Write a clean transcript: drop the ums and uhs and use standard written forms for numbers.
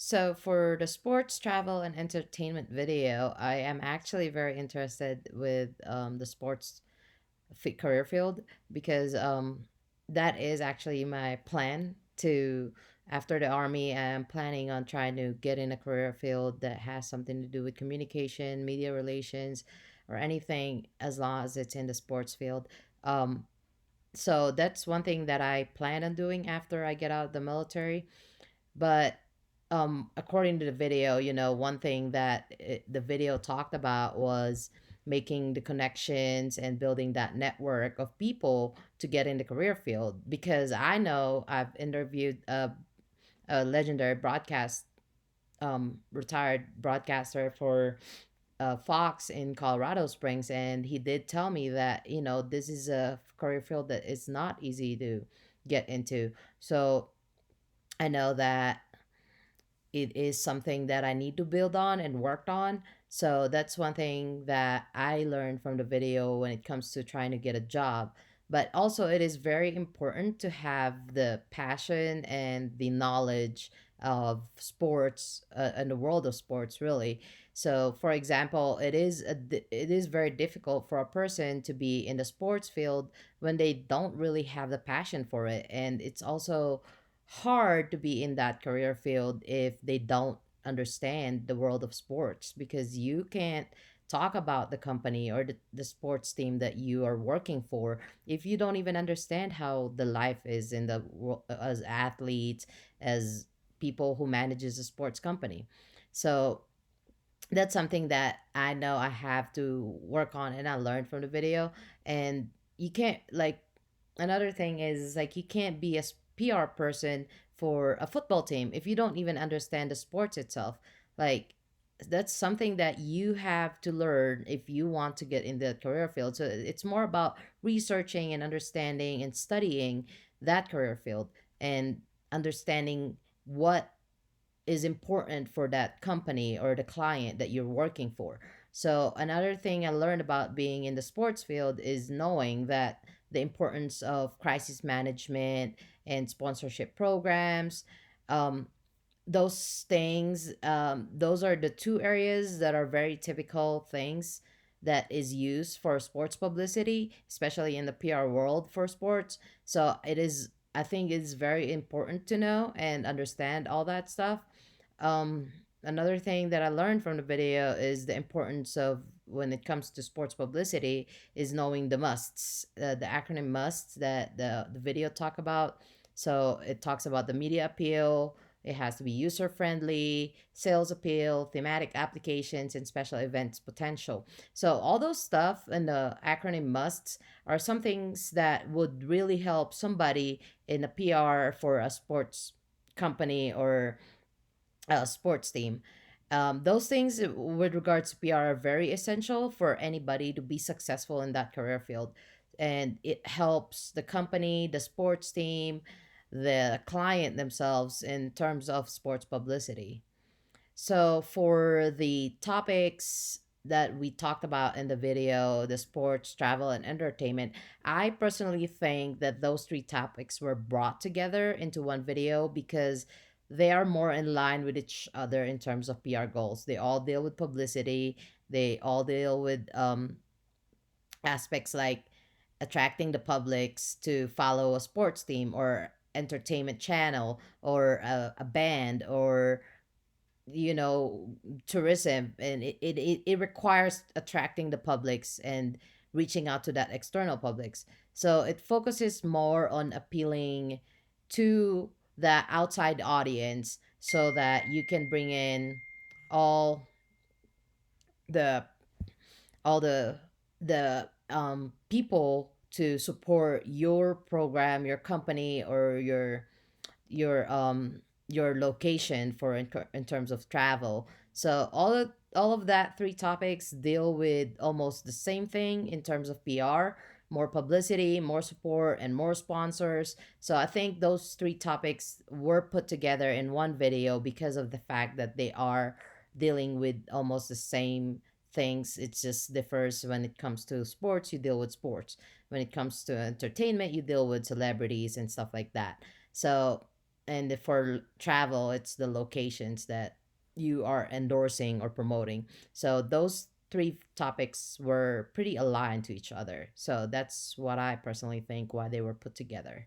So for the sports, travel, and entertainment video, I am actually very interested with the sports career field because that is actually my plan to after the army. I'm planning on trying to get in a career field that has something to do with communication, media relations, or anything as long as it's in the sports field. Um, so that's one thing that I plan on doing after I get out of the military. But according to the video, one thing that the video talked about was making the connections and building that network of people to get in the career field. Because I know I've interviewed a legendary retired broadcaster for Fox in Colorado Springs, and he did tell me that this is a career field that is not easy to get into. So I know that it is something that I need to build on and work on. So that's one thing that I learned from the video when it comes to trying to get a job. But also, it is very important to have the passion and the knowledge of sports and the world of sports, really. So, for example, it is very difficult for a person to be in the sports field when they don't really have the passion for it, and it's also hard to be in that career field if they don't understand the world of sports, because you can't talk about the company or the sports team that you are working for if you don't even understand how the life is in the world as athletes, as people who manages a sports company. So that's something that I know I have to work on, and I learned from the video. And you can't, like, another thing is, like, you can't be a PR person for a football team if you don't even understand the sports itself. Like, that's something that you have to learn if you want to get in the career field. So it's more about researching and understanding and studying that career field, and understanding what is important for that company or the client that you're working for. So another thing I learned about being in the sports field is knowing that the importance of crisis management and sponsorship programs. Um, those things, those are the two areas that are very typical things that is used for sports publicity, especially in the PR world for sports. So I think it's very important to know and understand all that stuff. Another thing that I learned from the video is the importance of, when it comes to sports publicity, is knowing the musts, the acronym musts that the video talk about. So it talks about the media appeal. It has to be user friendly, sales appeal, thematic applications, and special events potential. So all those stuff and the acronym musts are some things that would really help somebody in a PR for a sports company or sports team. Those things, with regards to PR, are very essential for anybody to be successful in that career field. And it helps the company, the sports team, the client themselves in terms of sports publicity. So, for the topics that we talked about in the video, the sports, travel, and entertainment, I personally think that those three topics were brought together into one video because they are more in line with each other in terms of PR goals. They all deal with publicity, they all deal with aspects like attracting the publics to follow a sports team or entertainment channel or a band or tourism, and it requires attracting the publics and reaching out to that external publics. So it focuses more on appealing to the outside audience so that you can bring in all the all the people to support your program, your company, or your location for in terms of travel. So all of that three topics deal with almost the same thing in terms of PR: more publicity, more support, and more sponsors. So I think those three topics were put together in one video because of the fact that they are dealing with almost the same things. It just differs. When it comes to sports, you deal with sports. When it comes to entertainment, you deal with celebrities and stuff like that. So and for travel, it's the locations that you are endorsing or promoting. So those three topics were pretty aligned to each other. So that's what I personally think why they were put together.